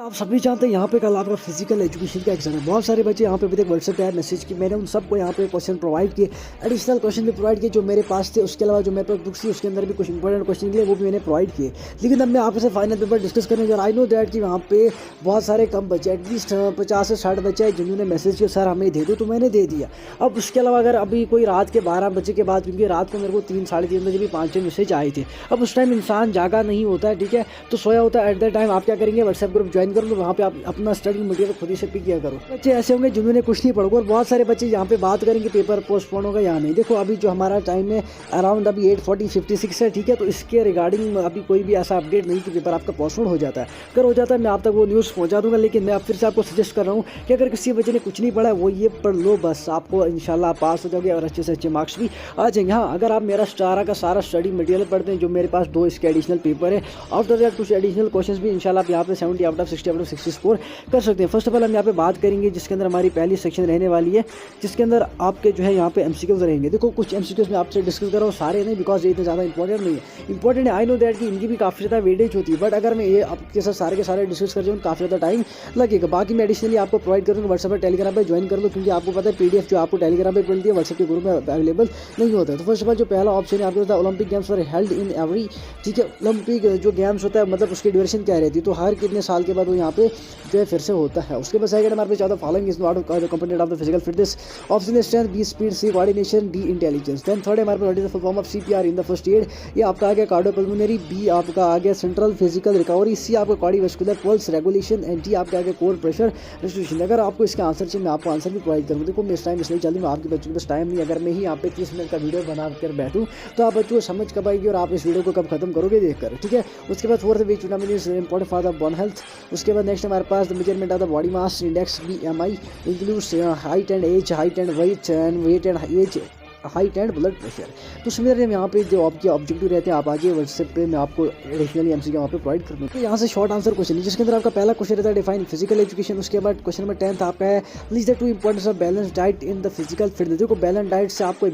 आप सभी जानते हैं यहाँ पे कल आपका फिजिकल एजुकेशन का एग्जाम है। बहुत सारे बच्चे यहाँ पे अभी तक व्हाट्सएप पे मैसेज की, मैंने उन सबको यहाँ पे क्वेश्चन प्रोवाइड किए, एडिशनल क्वेश्चन भी प्रोवाइड किए जो मेरे पास थे। उसके अलावा जो मेरे पास बुक्स थी उसके अंदर भी कुछ इंपॉर्टेंट क्वेश्चन निकले, वो भी मैंने प्रोवाइड किए। लेकिन अब मैं आपसे फाइनल पेपर डिस्कस करने जा रहा हूँ। आई नो दैट कि वहाँ पे बहुत सारे कम बच्चे, एटलीस्ट 50 से 60 बच्चे हैं जिन्होंने मैसेज किया सर हमें दे दो, तो मैंने दे दिया। अब उसके अलावा अगर अभी कोई रात के 12 बजे के बाद, क्योंकि रात को मेरे को 3 साढ़े 3 बजे भी 5-6 मैसेज आए थे, अब उस टाइम इंसान जागा नहीं होता है, ठीक है, तो सोया होता है। एट द टाइम आप क्या करेंगे, व्हाट्सएप ग्रुप ज्वाइन कर लो, वहाँ पे आप अपना स्टडी मटेरियल खुद ही से पिक किया करो। बच्चे ऐसे होंगे जिन्होंने कुछ नहीं पढ़ा, और बहुत सारे बच्चे यहाँ पे बात करेंगे पेपर पोस्टपोन होगा या नहीं। देखो अभी जो हमारा टाइम है अराउंड अभी 8:46 है, ठीक है, तो इसके रिगार्डिंग अभी कोई भी ऐसा अपडेट नहीं कि पेपर आपका पोस्टपोन हो जाता है। अगर हो जाता है मैं आप तक वो न्यूज़ पहुँचा दूंगा, लेकिन मैं फिर से आपको सजेस्ट कर रहा हूँ कि अगर किसी बच्चे ने कुछ नहीं पढ़ा वो ये पढ़ लो, बस आपको इंशाल्लाह पास हो जाओगे और अच्छे से अच्छे मार्क्स भी आ जाएंगे। हाँ, अगर आप मेरा सारा का सारा स्टडी मटेरियल पढ़ते हैं, जो मेरे पास 2 इसके एडिशनल पेपर है, आफ्टर दैट कुछ एडिशनल क्वेश्चन भी इंशाल्लाह आप यहाँ पे 70 out of 60 out of 60 score कर सकते हैं। फर्स्ट ऑफ ऑल हम यहाँ पे बात करेंगे जिसके अंदर हमारी पहली सेक्शन रहने वाली है, जिसके अंदर आपके जो है यहाँ पे एमसीक्यूज रहेंगे। देखो कुछ एमसीक्यूज में आपसे डिस्कस कर रहा हूँ, सारे नहीं, बिकॉज ये इतने ज़्यादा इंपॉर्टेंट नहीं है। इंपॉर्टेंट है, आई नो दैट कि इनकी भी काफ़ी ज़्यादा वेटेज होती है, बट अगर मैं ये आपके साथ सारे के सारे डिस्कस कर जाऊँ काफ़ी ज़्यादा टाइम लगेगा। बाकी मैं एडिशनली आपको प्रोवाइड करूँगा, व्हाट्सएप पर टेलीग्राम पर ज्वाइन कर लो, क्योंकि आपको पता है पीडीएफ जो आपको टेलीग्राम पर मिलती है व्हाट्सएप के ग्रुप में अवेलेबल नहीं होता है। तो फर्स्ट ऑफ ऑल जो पहला ऑप्शन है आपके पास, Olympic games for held in every, ठीक है, ओलंपिक जो गेम्स होता है मतलब उसकी ड्यूरेशन क्या रहती है, तो हर कितने साल के बाद वो यहाँ पे जो है फिर से होता है। उसके बाद सेकंड हमारे पास ज़्यादा following is not component of the physical fitness, option है strength, B speed, C coordination, D intelligence. Then third हमारे पास what is the full form of CPR in the first aid, ये आपका आ गया कार्डियोपल्मोनरी, बी आपका आ गया central physical recovery, सी आपका cardiovascular pulse regulation, and D आपका आ गया कोर प्रेशर रेस्ट्रिक्शन। अगर आपको इसका आंसर चाहिए मैं आपको आंसर भी प्रोवाइड करूँगा। देखो मैं इस टाइम इसलिए चल रही हूँ, आपके बच्चों के पास टाइम नहीं, अगर मैं ही यहाँ पे 30 मिनट का वीडियो बना कर बैठूँ तो आप बच्चों को समझ कब आएगी और आप इस वीडियो को कब खत्म करोगे देख कर, ठीक है। उसके बाद fourth which vitamin is important for the bone health. उसके बाद नेक्स्ट हमारे पास the measurement of the body mass index, BMI, includes height and age, height and weight and age, height and blood pressure. तो similarly यहाँ पे जो आपके objective रहते हैं आप आगे व्हाट्सएप पे मैं आपको एडिशनली एमसीक्यू यहाँ पे प्रोवाइड कर दूँ। तो यहाँ से शॉर्ट आंसर क्वेश्चन है, जिसके अंदर आपका पहला क्वेश्चन रहता है डिफाइन फिजिकल एजुकेशन। उसके बाद क्वेश्चन नंबर 10 आपका है list the 2 importance of balance diet in the physical fitness. देखो बैलेंस डाइट से आपको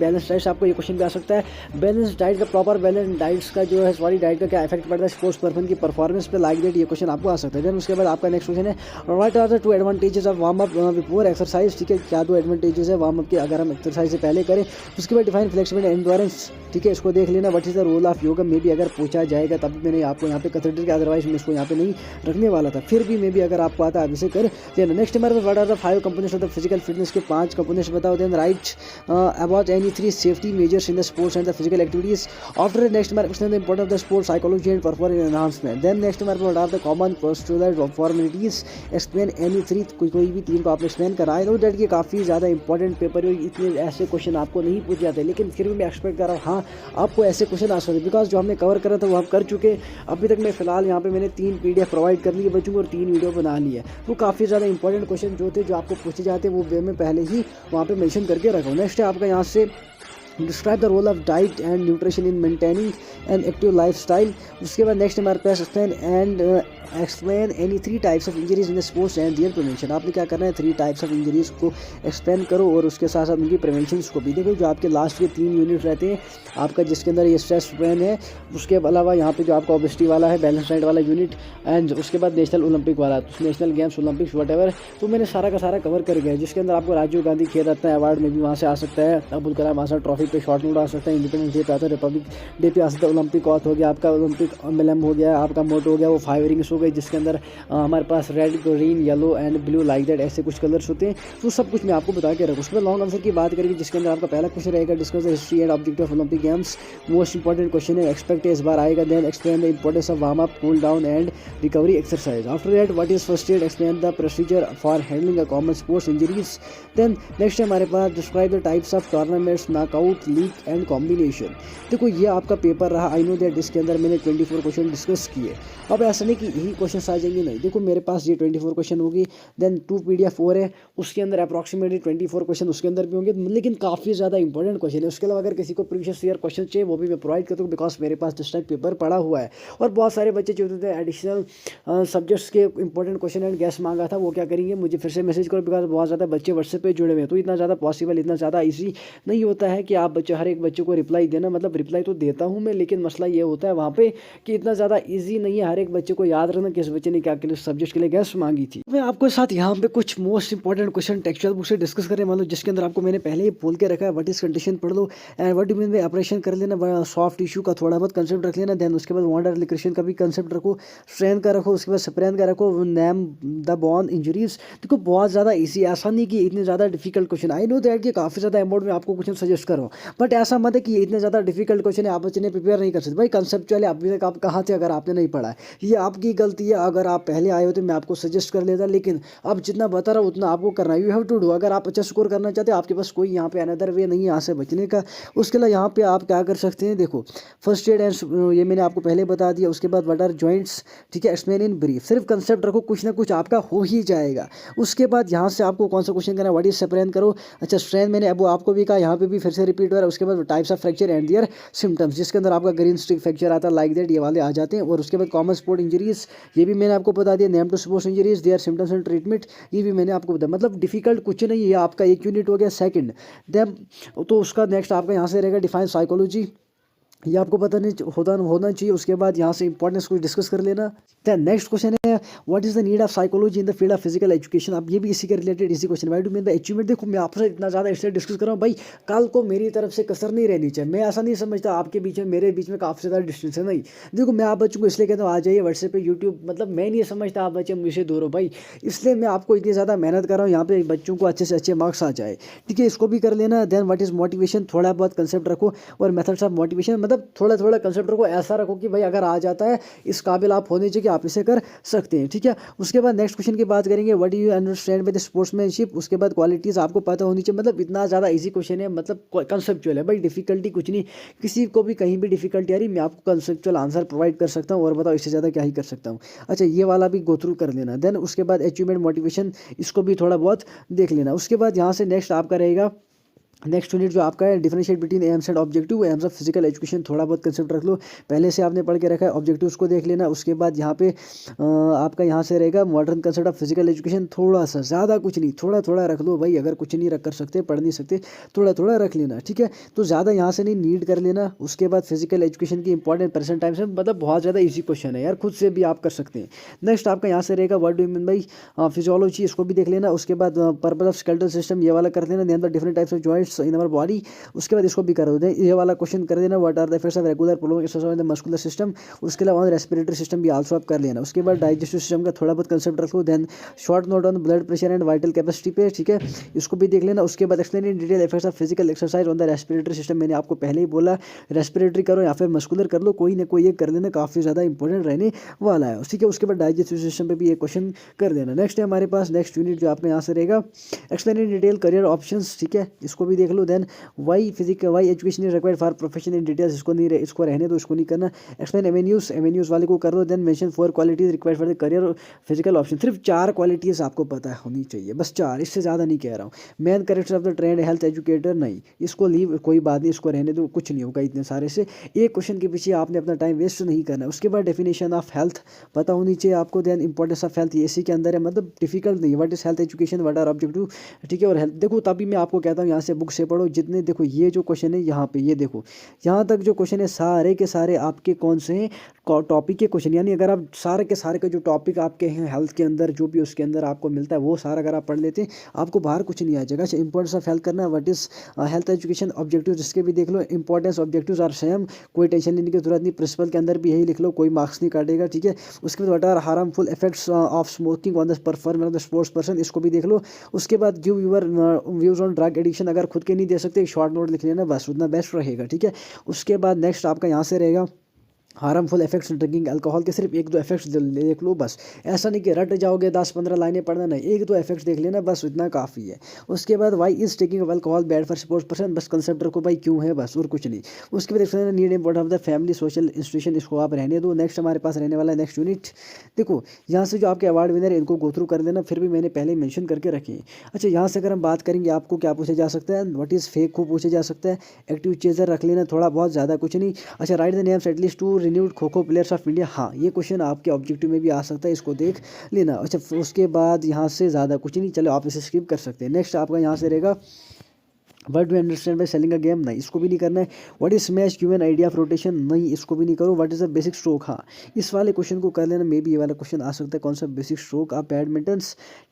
ये क्वेश्चन भी आ सकता है, बैलेंस डाइट का प्रॉपर बैलेंस डाइट्स का जो है सॉरी डाइट का क्या इफेक्ट पड़ता है स्पोर्ट्स पर्सन की परफॉर्मेंस पे, लाइक दैट ये क्वेश्चन आपको आ सकता है। देन उसके बाद आपका नेक्स्ट क्वेश्चन है what are the 2 advantages of warm up before exercise, ठीक है, क्या 2 एडवांटेजेस है वार्म अप के अगर हम एक्सरसाइज से पहले करें। उसके बाद डिफाइन फ्लेक्सिबल एंडोरेंस, ठीक है, इसको देख लेना। What is the role of yoga, मे भी अगर पूछा जाएगा तब मैंने आपको यहाँ पे कंसिडर किया, अदरवाइज मैं इसको यहाँ पे नहीं रखने वाला था, फिर भी मे भी अगर आपको आता है इसे कर लेना। नेक्स्ट हमारे पास what are the 5 components of the physical fitness के 5 कंपोनेंट्स बताओ। Then write about any 3 safety measures in the sports and the physical activities. After next हमारे question the importance of the sports psychology and performance enhancement. Then next हमारे पास what are the common postural formalities, explain any 3, कोई भी 3 को आपने explain कराया। Know that ये काफ़ी ज़्यादा इंपॉर्टेंट पेपर है, इतने ऐसे क्वेश्चन आपको नहीं पूछ जाते, लेकिन फिर भी मैं एक्सपेक्ट कर रहा हूँ हाँ आपको ऐसे क्वेश्चन आ सकते, बिकॉज जो हमने कवर करा था वो हम कर चुके। अभी तक मैं फिलहाल यहाँ पे मैंने 3 PDF प्रोवाइड कर लिए बच्चों को और 3 वीडियो बना लिया। वो काफ़ी ज़्यादा इंपॉर्टेंट क्वेश्चन जो थे जो आपको पूछे जाते वो वे मैं पहले ही वहाँ पे मेंशन करके रखा हूँ। नेक्स्ट है आपका यहाँ से describe the role of diet and nutrition in maintaining an active lifestyle. उसके बाद नेक्स्ट हमारे पास explain any 3 types of injuries in the sports and their prevention. आपने क्या करना है 3 टाइप्स ऑफ इंजरीज को एक्सप्लेन करो और उसके साथ साथ उनकी प्रिवेंशन को भी देखो। जो आपके लास्ट के 3 यूनिट रहते हैं आपका, जिसके अंदर ये स्ट्रेस स्ट्रेन है, उसके अलावा यहाँ पे जो आपका ओबेसिटी वाला है, बैलेंस डाइट वाला यूनिट, एंड उसके बाद नेशनल ओलंपिक वाला, नेशनल गेम्स ओलंपिक्स वट, तो मैंने सारा का सारा कवर कर गया, जिसके अंदर आपको राजीव गांधी खेल रत्न अवार्ड में भी वहाँ से आ सकता है, अब्दुल कलाम आजाद ट्रॉफी पे शॉर्ट नोट आ सकता है, इंडिपेंडेंस डे पे आता है, रिपब्लिक डे पे आ सकता है, ओलंपिक ऑथ हो गया आपका, ओलंपिक एम्बलम हो गया आपका, मोटो हो गया, वो 5 रिंग्स हो गई, जिसके अंदर हमारे पास red, green, yellow and blue like that ऐसे कुछ कलर्स होते हैं। तो सब कुछ मैं आपको बता के रखूँ। उसके बाद लॉन्ग आंसर की बात करेंगे, जिसके अंदर आपका पहला क्वेश्चन रहेगा discuss the history and objective of Olympic games, most important question है, एक्सपेक्ट इस बार आएगा। Then explain the importance of warm up, cool down and recovery exercise. After that what is first aid, explain the procedure for handling a common sports injuries. Then next हमारे पास describe the types of tournaments, knockout, league and combination. देखो ये आपका paper रहा, I know that इसके अंदर मैंने 24 question discuss किए। अब ऐसा नहीं कि यही क्वेश्चन आ जाएंगे, नहीं, देखो मेरे पास ये 24 क्वेश्चन होगी, देन 2 PDF और है, उसके अंदर अप्रॉक्सीमेटली 24 क्वेश्चन उसके अंदर भी होंगे, लेकिन काफ़ी ज़्यादा इंपॉर्टेंट क्वेश्चन है। उसके अलावा अगर किसी को प्रीवियस ईयर क्वेश्चन चाहिए वो भी मैं प्रोवाइड करता हूँ, बिकॉज मेरे पास दिस टाइम पेपर पड़ा हुआ है। और बहुत सारे बच्चे जो होते हैं एडिशनल सब्जेक्ट्स के इंपॉर्टेंट क्वेश्चन एंड गैस मांगा था, वो क्या करेंगे मुझे फिर से मैसेज करो, बिकॉज बहुत ज़्यादा बच्चे व्हाट्सएप पे जुड़े हुए हैं, तो इतना ज़्यादा पॉसिबल, इतना ज़्यादा ईजी नहीं होता है कि आप बच्चे हर एक बच्चे को रिप्लाई देना, मतलब रिप्लाई तो देता हूँ मैं, लेकिन मसला ये होता है वहाँ पे कि इतना ज़्यादा ईजी नहीं है हर एक बच्चे को याद रखना किस बच्चे ने क्या के लिए सब्जेक्ट के लिए गैस मांगी थी। मैं आपके साथ यहाँ पे कुछ most important question textual book से डिस्कस करने वाला हूँ, जिसके अंदर आपको मैंने पहले ही बोल के रखा है व्हाट इज कंडीशन पढ़ लो, and what do mean by operation कर लेना, सॉफ्ट टिश्यू का थोड़ा बहुत कंसेप्ट रख लेना, देन उसके बाद वांडर लिक्रेशन का भी कंसेप्ट रखो, स्ट्रेन का रखो, उसके बाद स्प्रेन का रखो, नेम द बॉन इंजरीज। देखो बहुत ज़्यादा ईजी, ऐसा नहीं कि इतने ज़्यादा difficult question, I know that कि काफ़ी ज़्यादा अमाउंट में आपको क्वेश्चन सजेस्ट करो, बट ऐसा मत है कि इतने ज़्यादा डिफिकल्ट क्वेश्चन है आप बच्चे ने प्रिपेयर नहीं कर सकते। भाई कंसेप्चुअली अभी तक आप कहाँ थे अगर आपने नहीं पढ़ा है, ये आपकी गलती है। अगर आप पहले आए हो तो मैं आपको सजेस्ट कर लेता, लेकिन अब जितना बता रहा हूँ उतना आपको करना है, यू हैव टू डू। अगर आप अच्छा स्कोर करना चाहते हो, आपके पास कोई यहाँ पे अनदर वे नहीं है यहाँ से बचने का। उसके लिए यहाँ पे आप क्या कर सकते हैं, देखो फर्स्ट एड एंड ये मैंने आपको पहले बता दिया। उसके बाद व्हाट आर जॉइंट्स, ठीक है, एक्सप्लेन इन ब्रीफ, सिर्फ कंसेप्ट रखो, कुछ ना कुछ आपका हो ही जाएगा। उसके बाद यहाँ से आपको कौन सा क्वेश्चन करना है, व्हाट इज स्प्रेन करो। अच्छा स्ट्रेन मैंने अब आपको भी कहा, यहाँ पे भी फिर से रिपीट हो रहा है। उसके बाद types of fracture and there symptoms, जिसके अंदर आपका ग्रीन स्ट्रिक फ्रैक्चर आता है, लाइक दैट, ये वाले आ जाते हैं। और उसके बाद कॉमन स्पोर्ट इंजरीज, ये भी मैंने आपको बता दिया। Name two sports injuries, their symptoms and treatment, ये भी मैंने आपको बताया। मतलब डिफिकल्ट कुछ नहीं, ये आपका एक यूनिट हो गया सेकंड। देन तो उसका नेक्स्ट आपका यहाँ से रहेगा डिफाइन साइकोलॉजी, ये आपको पता नहीं होना चाहिए। उसके बाद यहाँ से इंपॉर्टेंस को डिस्कस कर लेना। दैन नेक्स्ट क्वेश्चन है what is the need of psychology in the field of physical education. अब ये भी इसी के रिलेटेड इसी question, why do mean the achievement. देखो मैं आपसे इतना ज़्यादा इसलिए डिस्कस कर रहा हूँ भाई, कल को मेरी तरफ से कसर नहीं रहनी चाहिए। मैं ऐसा नहीं समझता आपके बीच में मेरे बीच में काफ़ी ज़्यादा डिस्टेंस है, नहीं। देखो मैं आप बच्चों को इसलिए कहता हूँ आ जाइए व्हाट्सएप पे, यूट्यूब, मतलब मैं नहीं समझता आप बच्चे मुझसे दूर हो भाई, इसलिए मैं आपको इतनी ज़्यादा मेहनत कर रहा हूँ यहाँ पे बच्चों को अच्छे से अच्छे मार्क्स आ जाए, ठीक है। इसको भी कर लेना। देन व्हाट इज मोटिवेशन, थोड़ा बहुत कंसेप्ट रखो, और मेथड्स ऑफ मोटिवेशन, मतलब थोड़ा थोड़ा कंसेप्ट को ऐसा रखो कि भाई अगर आ जाता है इस काबिल आप होने चाहिए कि आप इसे कर सकते हैं, ठीक है। उसके बाद नेक्स्ट क्वेश्चन की बात करेंगे, what do you understand by the sportsmanship. उसके बाद क्वालिटीज आपको पता होनी चाहिए। मतलब इतना ज़्यादा इजी क्वेश्चन है, मतलब कंसेप्चुअल है भाई, डिफिकल्टी कुछ नहीं। किसी को भी कहीं भी डिफिकल्टी आ रही, मैं आपको कंसेप्चुअल आंसर प्रोवाइड कर सकता हूँ, और बताओ इससे ज़्यादा क्या ही कर सकता हूँ। अच्छा ये वाला भी गो थ्रू कर लेना। देन उसके बाद अचीवमेंट मोटिवेशन, इसको भी थोड़ा बहुत देख लेना। उसके बाद यहाँ से नेक्स्ट आपका रहेगा नेक्स्ट यूनिट जो आपका है differentiate between AIIMS and objective, AIIMS of physical education, थोड़ा बहुत कंसेप्ट रख लो, पहले से आपने पढ़ के रखा है। ऑब्जेक्टिव उसको देख लेना। उसके बाद यहाँ पे आपका यहाँ से रहेगा modern concept of physical education, थोड़ा सा, ज़्यादा कुछ नहीं, थोड़ा थोड़ा रख लो भाई। अगर कुछ नहीं रख कर सकते, पढ़ नहीं सकते, थोड़ा थोड़ा रख लेना, ठीक है। तो ज़्यादा यहाँ से नहीं नीड कर लेना। उसके बाद फिजिकल एजुकेशन की इंपॉर्टेंट प्रेजेंट टाइम से, मतलब बहुत ज़्यादा ईजी क्वेश्चन है यार, खुद से भी आप कर सकते हैं। नेक्स्ट आपका यहाँ से रहेगा what do you mean by physiology, इसको भी देख लेना। उसके बाद पर्पस ऑफ स्केलेटल सिस्टम, ये वाला कर लेना। Then the different types of joints in our body, उसके बाद इसको भी कर दो। ये वाला क्वेश्चन कर देना, what are the effects of regular prolong exercise in the muscular system. उसके अलावा रेस्पिरेटरी सिस्टम भी आल्सो आप कर लेना। उसके बाद डाइजेस्टिव सिस्टम का थोड़ा बहुत कंसेप्ट रखो। Then short note on blood pressure and vital capacity पे, ठीक है, इसको भी देख लेना। उसके बाद explain in detail effects of physical exercise on the respiratory system, मैंने आपको पहले ही बोला रेस्पिरेटरी करो या फिर मस्कुलर कर लो, कोई ना कोई एक कर लेना, काफ़ी ज़्यादा इंपॉर्टेंट रहने वाला है, ठीक है। उसके बाद डाइजेस्टिव सिस्टम पे भी एक क्वेश्चन कर देना। नेक्स्ट है हमारे पास नेक्स्ट यूनिट जो आपका यहाँ से रहेगा explain in detail career options, ठीक है, इसको भी देख लो। Then why education is required for profession in details, इसको नहीं इसको रहने दो, इसको नहीं करना। एक्सप्लेन एवेन्यूज वाले को कर दो। Then mention 4 qualities required for the career physical option, सिर्फ 4 क्वालिटीज आपको पता होनी चाहिए, बस 4, इससे ज़्यादा नहीं कह रहा हूँ। Main character of the trained health educator, नहीं, इसको लीव, कोई बात नहीं, इसको रहने दो, कुछ नहीं होगा इतने सारे से। एक क्वेश्चन के पीछे आपने अपना टाइम वेस्ट नहीं करना। उसके बाद डेफिनेशन ऑफ हेल्थ पता होनी चाहिए आपको। देन इंपॉर्टेंस ऑफ हेल्थ, ये इसी के अंदर है, मतलब डिफिकल्ट नहीं। What is health education, what are objective, ठीक है। और हेल्थ देखो, तभी मैं आपको कहता हूँ यहाँ से बुक से पढ़ो जितने, देखो ये जो क्वेश्चन है यहाँ पे, ये देखो यहाँ तक जो क्वेश्चन है सारे के सारे आपके कौन से हैं, टॉपिक के क्वेश्चन। यानी अगर आप सारे के सारे के जो टॉपिक आपके हैं हेल्थ के अंदर, जो भी उसके अंदर आपको मिलता है वो सारा अगर आप पढ़ लेते हैं, आपको बाहर कुछ नहीं आ जाएगा। अच्छा इंपॉर्टेंस ऑफ हेल्थ करना है, what is health education objective, जिसके भी देख लो। इंपॉर्टेंस ऑब्जेक्टिव्स आर सेम, कोई टेंशन लेने की जरूरत नहीं, प्रिंसिपल के अंदर भी यही लिख लो, कोई मार्क्स नहीं काटेगा, ठीक है। उसके बाद what are harmful effects of smoking on the performance of the sports person, इसको भी देख लो। उसके बाद give your views on drug addiction, अगर खुद के नहीं दे सकते एक शॉर्ट नोट लिख लेना, बस उतना बेस्ट रहेगा, ठीक है। उसके बाद नेक्स्ट आपका यहाँ से रहेगा हार्मफुल इफेक्ट्स ड्रिंकिंग अल्कोहल के, सिर्फ 1-2 इफेक्ट्स देख लो बस, ऐसा नहीं कि रट जाओगे 10-15 लाइनें पढ़ना, नहीं, 1-2 इफेक्ट्स देख लेना, बस इतना काफ़ी है। उसके बाद why is taking of alcohol bad for sports person, बस कंसेप्ट रखो भाई क्यों है, बस और कुछ नहीं। उसके बाद need important of the family social institution, इसको आप रहने दो। नेक्स्ट हमारे पास रहने वाला है नेक्स्ट यूनिट, देखो यहाँ से जो आपके अवार्ड विनर है इनको गो थ्रू कर देना, फिर भी मैंने पहले मेंशन करके रखे। अच्छा यहाँ से अगर हम बात करेंगे आपको क्या पूछा जा सकता है, व्हाट इज़ फेक को पूछा जा सकता है। एक्टिव चेजर रख लेना, थोड़ा बहुत, ज़्यादा कुछ नहीं। अच्छा right the names at least 2 renewed kho kho players of India, हाँ ये क्वेश्चन आपके ऑब्जेक्टिव में भी आ सकता है, इसको देख लेना। अच्छा उसके बाद यहाँ से ज़्यादा कुछ नहीं, चलो आप इसे स्किप कर सकते हैं। नेक्स्ट आपका यहाँ से रहेगा what do understand by selling a game, नहीं इसको भी नहीं करना है। What is smash given idea of rotation, नहीं इसको भी नहीं करो। What is the basic stroke, हाँ इस वाले क्वेश्चन को कर लेना, मे बी ये वाला क्वेश्चन आ सकता है, कौन सा बेसिक स्ट्रोक ऑफ बैडमिंटन।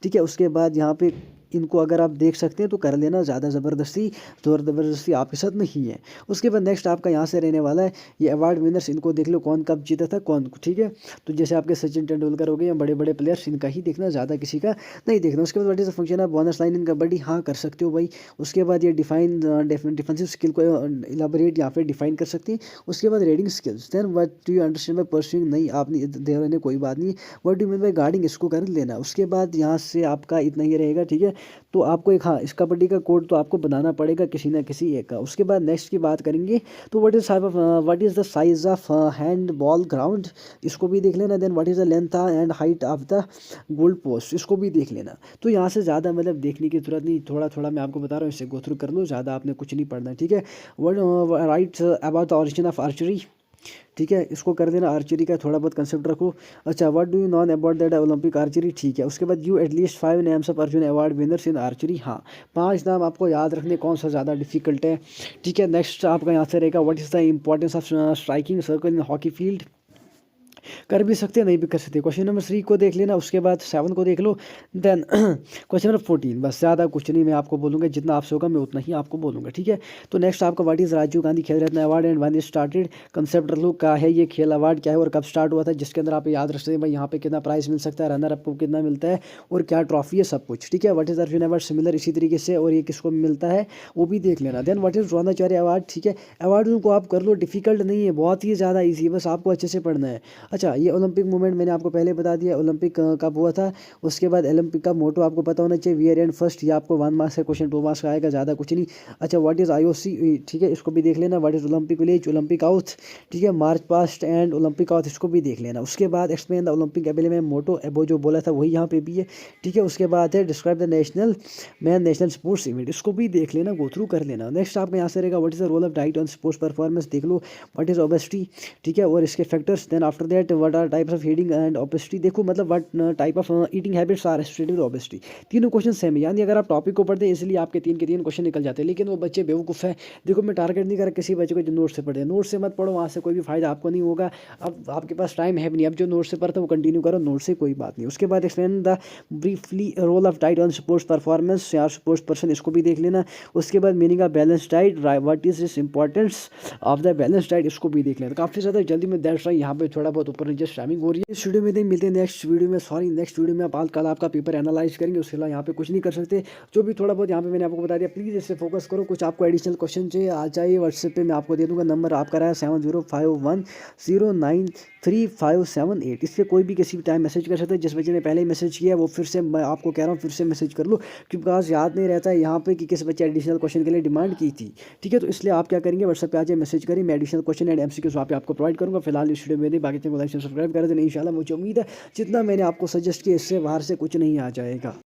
ठीक है, उसके बाद यहाँ पे इनको अगर आप देख सकते हैं तो कर लेना, ज़्यादा ज़बरदस्ती आपके साथ नहीं है। उसके बाद नेक्स्ट आपका यहाँ से रहने वाला है ये अवार्ड विनर्स, इनको देख लो कौन कब जीता था कौन, ठीक है। तो जैसे आपके सचिन तेंदुलकर हो गए या बड़े बड़े प्लेयर्स, इनका ही देखना, ज़्यादा किसी का नहीं देखना। उसके बाद what is the function of bonus line in kabaddi, हाँ कर सकते हो भाई। उसके बाद ये डिफेंसिव स्किल को इलाबोरेट यहाँ पे डिफाइन कर सकते हैं। उसके बाद reading skills, then what do you understand by pursuing, नहीं आप नहीं दे रहे, कोई बात नहीं। What do mean by guarding, इसको कर लेना। उसके बाद यहाँ से आपका इतना ही रहेगा, ठीक है। तो आपको एक, हाँ इस कबड्डी का कोड तो आपको बनाना पड़ेगा किसी ना किसी एक का। उसके बाद नेक्स्ट की बात करेंगे तो what is the size of hand ball ground, इसको भी देख लेना। Then what is the length and height of the goal post, इसको भी देख लेना। तो यहाँ से ज़्यादा मतलब देखने की जरूरत नहीं, थोड़ा थोड़ा मैं आपको बता रहा हूँ, इससे गो थ्रू कर लो, ज़्यादा आपने कुछ नहीं पढ़ना है, ठीक है। What right about the origin of archery, ठीक है इसको कर देना। आर्चरी का थोड़ा बहुत कंसेप्ट रखो। अच्छा, what do you non about that Olympic archery, ठीक है। उसके बाद you at least 5 names of Arjun award winners in archery, हाँ 5 नाम आपको याद रखने, कौन सा ज़्यादा डिफिकल्ट है, ठीक है। नेक्स्ट आपका यहाँ से रहेगा what is the importance of striking circle in hockey field, कर भी सकते हैं नहीं भी कर सकते। क्वेश्चन नंबर 3 को देख लेना, उसके बाद 7 को देख लो। देन क्वेश्चन नंबर 14, बस ज़्यादा कुछ नहीं मैं आपको बोलूँगा, जितना आपसे होगा मैं उतना ही आपको बोलूँगा, ठीक है। तो नेक्स्ट आपका what is Rajiv Gandhi Khel Ratna award and when it started, concept रख लो क्या है ये खेल अवार्ड, क्या है और कब स्टार्ट हुआ था, जिसके अंदर आप याद रख सकते हैं भाई यहाँ पे कितना प्राइस मिल सकता है, रनर अप को कितना मिलता है और क्या ट्रॉफी है, सब कुछ, ठीक है। What is Arjun award similar इसी तरीके से, और ये किसको मिलता है वो भी देख लेना। Then what is Dronacharya award, ठीक है। अवार्ड को आप कर लो, डिफिकल्ट नहीं है, बहुत ही ज़्यादा ईजी है, बस आपको अच्छे से पढ़ना है। अच्छा, ये ओलंपिक मूवमेंट मैंने आपको पहले बता दिया, ओलंपिक कब हुआ था। उसके बाद ओलंपिक का मोटो आपको पता होना चाहिए, वियर एंड फर्स्ट, ये आपको 1 मार्क्स का क्वेश्चन 2 मार्क्स का आएगा, ज़्यादा कुछ नहीं। अच्छा, व्हाट इज़ IOC, ठीक है इसको भी देख लेना। What is Olympic village, Olympic oath, ठीक है। March past and Olympic oath, इसको भी देख लेना। उसके बाद explain the Olympic able motto, वो जो बोला था वही यहाँ पे भी है, ठीक है। उसके बाद है describe the national sports event, इसको भी देख लेना, गो थ्रू कर लेना। नेक्स्ट आपका यहाँ से रहेगा what is the role of diet on sports performance, देख लो। व्हाट इज़ ओबेसिटी, ठीक है, और इसके factors. Then after that what are types of feeding and obesity, देखो मतलब what type of eating habits are associated with obesity, तीनों question same है, यानी अगर आप टॉपिक को पढ़ते हैं इसलिए आपके 3 के 3 क्वेश्चन निकल जाते हैं। लेकिन वो बच्चे बेवकूफ़ है, देखो मैं टारगेट नहीं कर रहा किसी बच्चे को जो नोट से पढ़े, नोट से मत पढ़ो, वहाँ से कोई भी फायदा आपको नहीं होगा। अब आपके पास टाइम है भी नहीं, अब जो नोट से पढ़ता है वो कंटिन्यू करो, नोट से कोई बात नहीं। उसके बाद explain the briefly role of diet on sports performance या स्पोर्ट्स पर्सन, इसको भी देख लेना। उसके बाद meaning of balance diet, what is this importance of the balance diet, इसको भी देख लेना। काफ़ी ज़्यादा जल्दी में दैट्स वाई यहाँ पे थोड़ा बहुत ऊपर नीचे टाइमिंग हो रही है। इस वीडियो में मिलते हैं नेक्स्ट वीडियो में, नेक्स्ट वीडियो में आप कल आपका पेपर एनालाइज करेंगे, उसके अलावा यहाँ पे कुछ नहीं कर सकते। जो भी थोड़ा बहुत यहाँ पे मैंने आपको बता दिया, प्लीज़ इससे फोकस करो। कुछ आपको एडिशनल क्वेश्चन चाहिए आ जाइए व्हाट्सएप पे, मैं आपको दे दूँगा, नंबर आपका रहा है 7051093578। इस पर कोई भी किसी भी टाइम मैसेज कर सकते हैं। जिस बच्चे ने पहले ही मैसेज किया वो फिर से, मैं आपको कह रहा हूँ फिर से मैसेज कर लो, क्योंकि आज याद नहीं रहता है यहाँ पे कि किस बच्चे एडिशनल क्वेश्चन के लिए डिमांड की थी, ठीक है। तो इसलिए आप क्या करेंगे, व्हाट्सएप पे आ जाए, मैसेज करें, मैं एडिशनल क्वेश्चन एंड MCQs वहाँ पे आपको प्रोवाइड करूँगा। फिलहाल इस वीडियो में बाकी चैनल को लाइक सब्सक्राइब कर दें, इंशाल्लाह मुझे उम्मीद है जितना मैंने आपको सजेस्ट किया इससे बाहर से कुछ नहीं आ जाएगा।